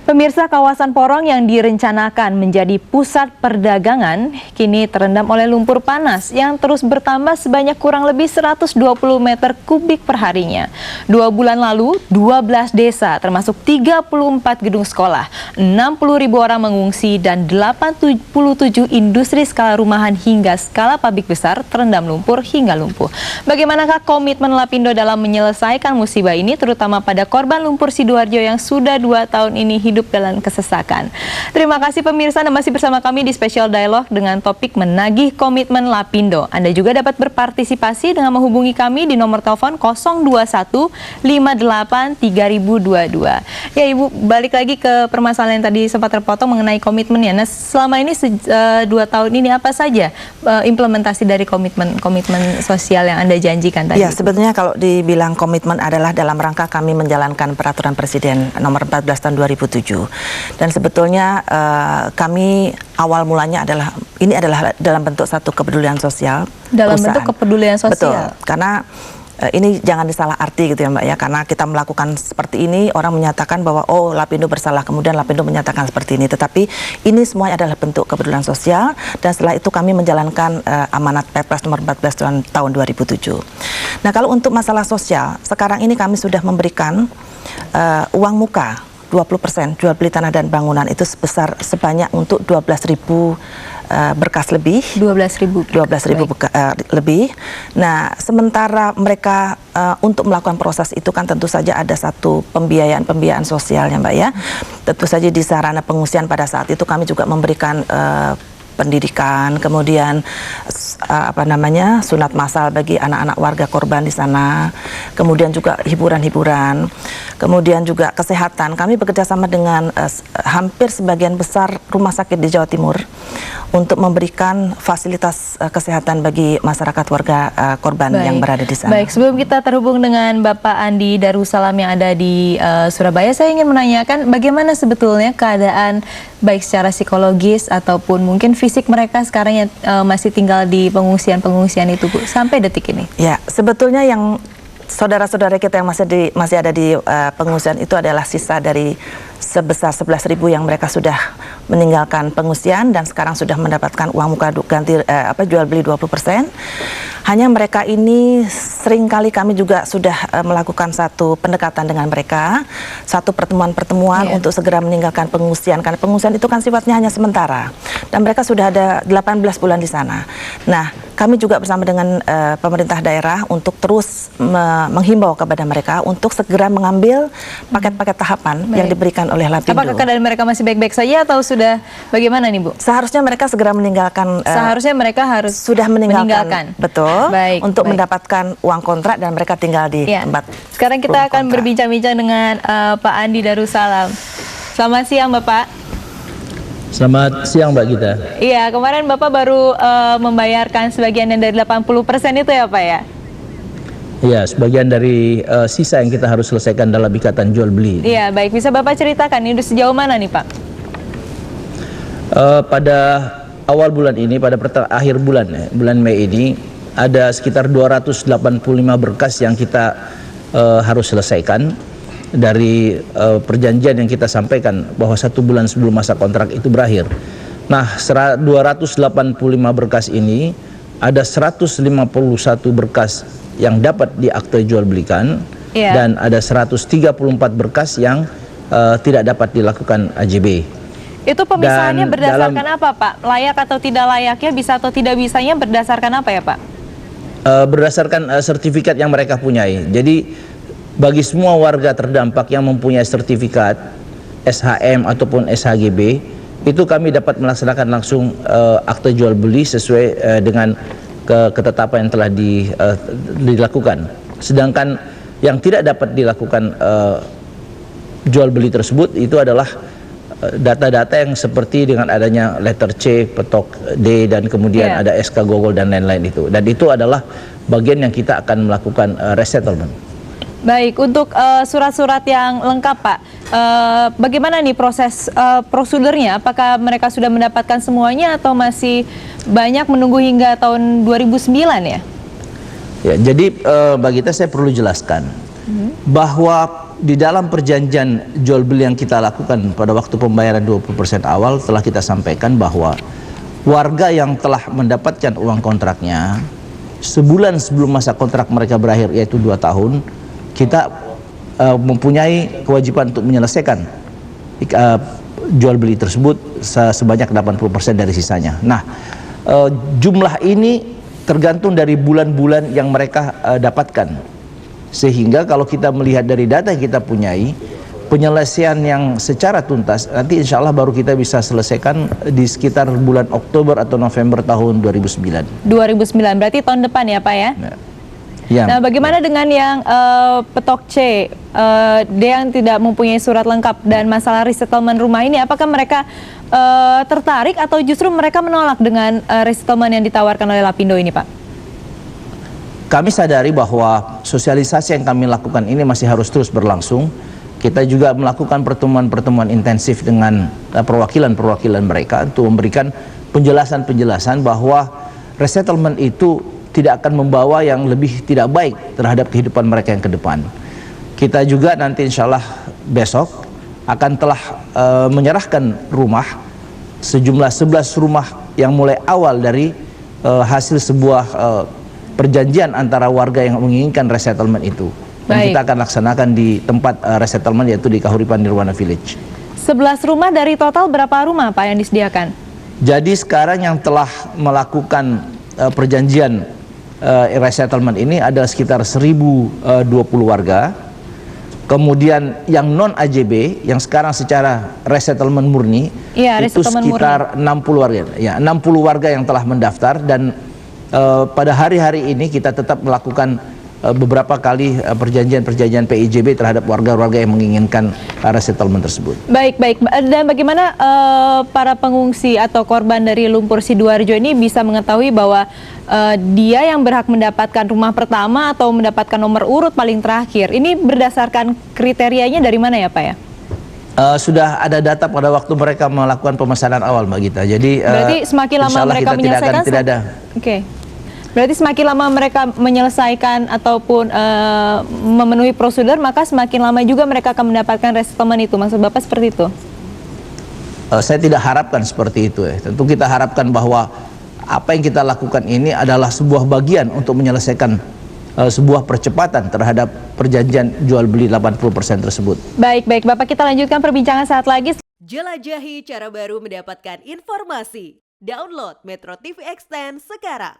Pemirsa, kawasan Porong yang direncanakan menjadi pusat perdagangan kini terendam oleh lumpur panas yang terus bertambah sebanyak kurang lebih 120 meter kubik per harinya. 2 bulan lalu, 12 desa termasuk 34 gedung sekolah, 60.000 orang mengungsi dan 87 industri skala rumahan hingga skala pabrik besar terendam lumpur hingga lumpuh. Bagaimanakah komitmen Lapindo dalam menyelesaikan musibah ini, terutama pada korban lumpur Sidoarjo yang sudah 2 tahun ini hidup dalam kesesakan. Terima kasih pemirsa, Anda masih bersama kami di Special Dialog dengan topik menagih komitmen Lapindo. Anda juga dapat berpartisipasi dengan menghubungi kami di nomor telepon 021 58 3022. Ya Ibu, balik lagi ke permasalahan yang tadi sempat terpotong mengenai komitmennya. Nah, selama ini 2 tahun ini apa saja implementasi dari komitmen sosial yang Anda janjikan tadi? Ya, sebetulnya kalau dibilang komitmen adalah dalam rangka kami menjalankan peraturan Presiden nomor 14 tahun 2007. Dan sebetulnya kami awal mulanya adalah dalam bentuk satu kepedulian sosial. Dalam bentuk kepedulian sosial. Betul, karena ini jangan disalah arti gitu ya Mbak ya, karena kita melakukan seperti ini orang menyatakan bahwa oh Lapindo bersalah, kemudian Lapindo menyatakan seperti ini, tetapi ini semuanya adalah bentuk kepedulian sosial dan setelah itu kami menjalankan amanat Perpres nomor 14 tahun 2007. Nah, kalau untuk masalah sosial, sekarang ini kami sudah memberikan uang muka 20% jual beli tanah dan bangunan itu sebanyak untuk 12.000 berkas lebih. 12.000 lebih. Nah, sementara mereka untuk melakukan proses itu kan tentu saja ada satu pembiayaan sosialnya Mbak ya. Tentu saja di sarana pengungsian pada saat itu kami juga memberikan pendidikan, kemudian sunat massal bagi anak-anak warga korban di sana, kemudian juga hiburan-hiburan, kemudian juga kesehatan. Kami bekerja sama dengan hampir sebagian besar rumah sakit di Jawa Timur untuk memberikan fasilitas kesehatan bagi masyarakat warga korban yang berada di sana. Baik, sebelum kita terhubung dengan Bapak Andi Darussalam yang ada di Surabaya, saya ingin menanyakan bagaimana sebetulnya keadaan baik secara psikologis ataupun mungkin fisik mereka sekarang yang masih tinggal di pengungsian itu Bu, sampai detik ini. Ya, sebetulnya yang saudara-saudara kita yang masih ada di pengungsian itu adalah sisa dari sebesar 11.000 yang mereka sudah meninggalkan pengungsian dan sekarang sudah mendapatkan uang muka ganti jual beli 20%. Hanya mereka ini seringkali kami juga sudah melakukan satu pendekatan dengan mereka, satu pertemuan-pertemuan untuk segera meninggalkan pengungsian, karena pengungsian itu kan sifatnya hanya sementara dan mereka sudah ada 18 bulan di sana. Nah, kami juga bersama dengan pemerintah daerah untuk terus menghimbau kepada mereka untuk segera mengambil paket-paket tahapan yang diberikan oleh Lapindo. Apakah keadaan mereka masih baik-baik saja atau sudah bagaimana nih Bu? Seharusnya mereka segera meninggalkan. Seharusnya mereka harus sudah meninggalkan. Betul. Untuk mendapatkan uang kontrak dan mereka tinggal di tempat. Sekarang kita akan berbincang-bincang dengan Pak Andi Darussalam. Selamat siang Bapak. Selamat siang Mbak Gita. Iya, kemarin Bapak baru membayarkan sebagian yang dari 80% itu ya Pak ya? Iya, sebagian dari sisa yang kita harus selesaikan dalam ikatan jual beli. Iya, baik. Bisa Bapak ceritakan ini sejauh mana nih Pak? Pada awal bulan ini, pada akhir bulan Mei ini, ada sekitar 285 berkas yang kita harus selesaikan dari perjanjian yang kita sampaikan bahwa 1 bulan sebelum masa kontrak itu berakhir. Nah, 285 berkas ini ada 151 berkas yang dapat diakte jual belikan dan ada 134 berkas yang tidak dapat dilakukan AJB. Itu pemisahannya berdasarkan apa Pak? Layak atau tidak layaknya, bisa atau tidak bisanya berdasarkan apa ya Pak? Berdasarkan sertifikat yang mereka punyai. Jadi bagi semua warga terdampak yang mempunyai sertifikat SHM ataupun SHGB, itu kami dapat melaksanakan langsung akte jual beli sesuai dengan ketetapan yang telah dilakukan. Sedangkan yang tidak dapat dilakukan jual beli tersebut itu adalah data-data yang seperti dengan adanya letter C, petok D, dan kemudian ada SK Gogol dan lain-lain itu. Dan itu adalah bagian yang kita akan melakukan resettlement. Baik, untuk surat-surat yang lengkap Pak, bagaimana nih proses prosedurnya? Apakah mereka sudah mendapatkan semuanya atau masih banyak menunggu hingga tahun 2009 ya? Ya, jadi bagi kita saya perlu jelaskan bahwa di dalam perjanjian jual beli yang kita lakukan pada waktu pembayaran 20% awal telah kita sampaikan bahwa warga yang telah mendapatkan uang kontraknya sebulan sebelum masa kontrak mereka berakhir, yaitu 2 tahun, kita mempunyai kewajiban untuk menyelesaikan jual beli tersebut sebanyak 80% dari sisanya. Nah, jumlah ini tergantung dari bulan-bulan yang mereka dapatkan. Sehingga kalau kita melihat dari data yang kita punyai, penyelesaian yang secara tuntas nanti insya Allah baru kita bisa selesaikan di sekitar bulan Oktober atau November tahun 2009. 2009, berarti tahun depan ya Pak ya? Ya. Nah, bagaimana dengan yang petok C, dia yang tidak mempunyai surat lengkap dan masalah resettlement rumah ini, apakah mereka tertarik atau justru mereka menolak dengan resettlement yang ditawarkan oleh Lapindo ini Pak? Kami sadari bahwa sosialisasi yang kami lakukan ini masih harus terus berlangsung. Kita juga melakukan pertemuan-pertemuan intensif dengan perwakilan-perwakilan mereka untuk memberikan penjelasan-penjelasan bahwa resettlement itu tidak akan membawa yang lebih tidak baik terhadap kehidupan mereka yang ke depan. Kita juga nanti insya Allah besok akan telah menyerahkan rumah, sejumlah 11 rumah yang mulai awal dari hasil sebuah perjanjian antara warga yang menginginkan resettlement itu. Dan Baik. kita akan laksanakan di tempat resettlement, yaitu di Kahuripan Nirwana Village. 11 rumah dari total berapa rumah Pak yang disediakan? Jadi sekarang yang telah melakukan perjanjian resettlement ini ada sekitar 1020 warga. Kemudian yang non AJB yang sekarang secara resettlement murni, Iya, itu resettlement sekitar 60 warga. Ya, 60 warga yang telah mendaftar, dan pada hari-hari ini kita tetap melakukan beberapa kali perjanjian-perjanjian PIJB terhadap warga-warga yang menginginkan resettlement tersebut. Baik. Dan bagaimana para pengungsi atau korban dari lumpur Sidoarjo ini bisa mengetahui bahwa dia yang berhak mendapatkan rumah pertama atau mendapatkan nomor urut paling terakhir? Ini berdasarkan kriterianya dari mana ya Pak ya? Sudah ada data pada waktu mereka melakukan pemesanan awal, Mbak Gita. Jadi berarti semakin lama insya Allah mereka kita menyelesaikan, tidak ada. Oke. Berarti semakin lama mereka menyelesaikan ataupun memenuhi prosedur, maka semakin lama juga mereka akan mendapatkan resettlement itu. Maksud Bapak seperti itu? Saya tidak harapkan seperti itu ya. Tentu kita harapkan bahwa apa yang kita lakukan ini adalah sebuah bagian untuk menyelesaikan sebuah percepatan terhadap perjanjian jual beli 80% tersebut. Baik. Bapak, kita lanjutkan perbincangan saat lagi. Jelajahi cara baru mendapatkan informasi. Download Metro TV Extend sekarang.